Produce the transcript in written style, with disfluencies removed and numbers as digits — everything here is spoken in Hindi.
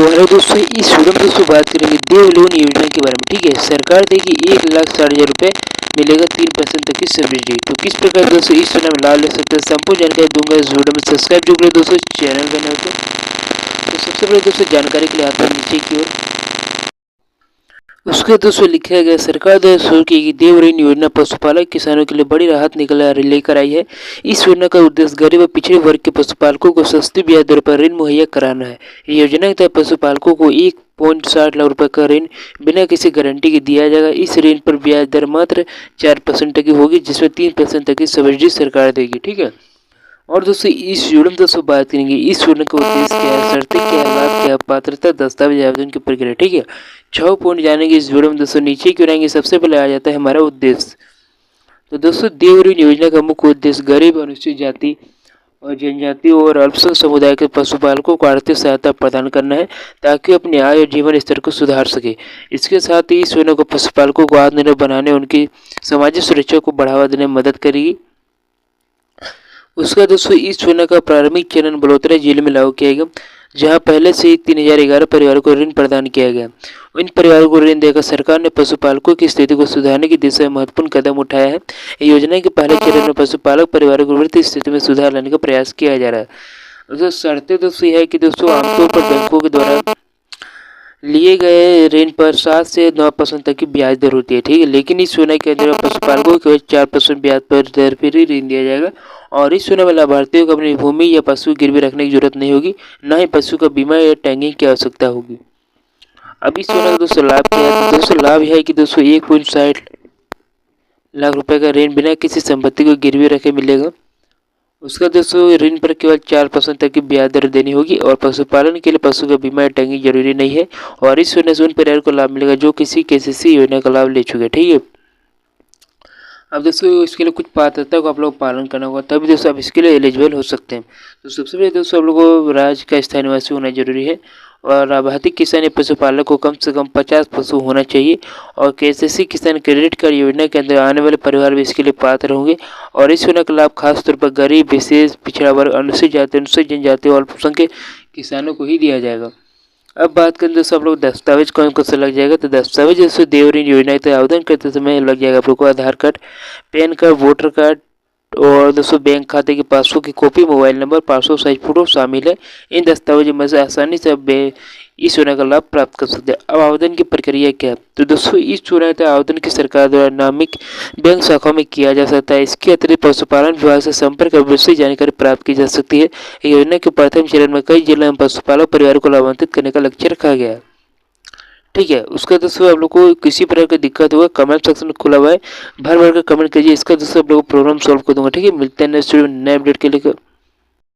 हेलो दोस्तों, इस वीडियो में दोस्तों बात करेंगे देव लोन योजना के बारे में। ठीक है, सरकार देगी 1,60,000 रुपये, मिलेगा 3% तक की सब्सिडी। तो किस प्रकार दोस्तों इस योजना में लाभ ले सकते हैं, संपूर्ण जानकारी दूंगा इस वीडियो में। सब्सक्राइब जो करें दोस्तों चैनल का नाम तो सबसे पहले दोस्तों जानकारी के लिए आते हैं नीचे की ओर। उसके दोस्तों लिखा गया, सरकार द्वारा शुरू की गई देव ऋण योजना पशुपालक किसानों के लिए बड़ी राहत लेकर आई है। इस योजना का उद्देश्य गरीब और पिछड़े वर्ग के पशुपालकों को सस्ती ब्याज दर पर ऋण मुहैया कराना है। योजना के तहत पशुपालकों को 1.60 लाख रुपए का ऋण बिना किसी गारंटी के दिया जाएगा। इस ऋण पर ब्याज दर मात्र 4% तक की होगी, जिसमें 3% तक की सब्सिडी सरकार देगी। ठीक है, और दोस्तों इस वीडियो में दोस्तों बात करेंगे इस योजना का उद्देश्य क्या है, शर्तें क्या, लाभ क्या, पात्रता, दस्तावेज, आवेदन की प्रक्रिया। ठीक है, 6 पॉइंट जानेंगे इस वीडियो में दोस्तों। नीचे क्यों रहेंगे, सबसे पहले आ जाता है हमारा उद्देश्य। तो दोस्तों देव ऋण योजना का मुख्य उद्देश्य गरीब, अनुसूचित जाति और जनजाति और अल्पसंख्यक समुदाय के पशुपालकों को आर्थिक सहायता प्रदान करना है, ताकि अपनी आय और जीवन स्तर को सुधार सके। इसके साथ ही इस योजना को पशुपालकों को आत्मनिर्भर बनाने, उनकी सामाजिक सुरक्षा को बढ़ावा देने में मदद करेगी। उसका दोस्तों इस योजना का प्रारंभिक चरण बलोतरा जिले में लागू किया गया, जहां पहले से ही 3011 परिवारों को ऋण प्रदान किया गया। इन परिवारों को ऋण देकर सरकार ने पशुपालकों की स्थिति को सुधारने की दिशा में महत्वपूर्ण कदम उठाया है। योजना के पहले चरण में पशुपालक परिवारों को वित्तीय स्थिति में सुधार लाने का प्रयास किया जा रहा है। दोस्तों शर्तें दोस्तों यह है कि दोस्तों आमतौर पर बैंकों के द्वारा लिए गए ऋण पर 7 से 9% तक की ब्याज दर होती है। ठीक है, लेकिन इस योजना के अंदर पशुपालकों को केवल 4% ब्याज दर पर ही ऋण दिया जाएगा। और इस योजना में लाभार्थियों को अपनी भूमि या पशु गिरवी रखने की जरूरत नहीं होगी, न ही पशु का बीमा या टैगिंग की आवश्यकता होगी। अब इस योजना का दोस्तों लाभ क्या है, तो दोस्तों लाभ यह है कि दोस्तों 1.60 लाख रुपए का ऋण बिना किसी संपत्ति को गिरवी रखे मिलेगा। उसका दोस्तों ऋण पर केवल 4% तक की ब्याज दर देनी होगी, और पशुपालन के लिए पशु का बीमा या टैगिंग जरूरी नहीं है। और इस योजना से उन परिवार को लाभ मिलेगा जो किसी KCC योजना का लाभ ले चुके। ठीक है, अब दोस्तों इसके लिए कुछ पात्रता को आप लोग पालन करना होगा, तभी दोस्तों आप इसके लिए एलिजिबल हो सकते हैं। तो सबसे पहले दोस्तों आप लोगों को राज्य का स्थायी निवासी होना जरूरी है, और लाभार्थी किसान या पशुपालक को कम से कम 50 पशु होना चाहिए। और KCC किसान क्रेडिट कार्ड योजना के अंदर आने वाले परिवार भी इसके लिए पात्र होंगे। और इस योजना का लाभ खासतौर पर गरीब, विशेष पिछड़ा वर्ग, अनुसूचित जाति, अनुसूचित जनजाति और अल्पसंख्यक किसानों को ही दिया जाएगा। अब बात करें दोस्तों आप लोग दस्तावेज कौन कौन सा लग जाएगा, तो दस्तावेज जैसे देव ऋण योजना के आवेदन करते समय लग जाएगा आप लोग को Aadhaar card, PAN card, voter card, और दोस्तों बैंक खाते की पासबुक की copy, mobile number, passport size photo शामिल है। इन दस्तावेजों में से आसानी से आप इस योजना का लाभ प्राप्त कर सकते हैं। अब आवेदन की प्रक्रिया क्या है, तो दोस्तों इस योजना का आवेदन की सरकार द्वारा नामित बैंक शाखाओं में किया जा सकता है। इसके अतिरिक्त पशुपालन विभाग से संपर्क कर विस्तृत जानकारी प्राप्त की जा सकती है। योजना के प्रथम चरण में कई जिलों में पशुपालक परिवारों को लाभान्वित करने का लक्ष्य रखा गया है। ठीक है, उसका दोस्तों आप लोग को किसी प्रकार की दिक्कत होगा, कमेंट सेक्शन खुला हुआ है, भर भर कर कमेंट कीजिए। इसका दोस्तों आप लोग को प्रॉब्लम सॉल्व कर दूंगा। ठीक है, मिलते हैं नेक्स्ट वीडियो में नए अपडेट के लिए।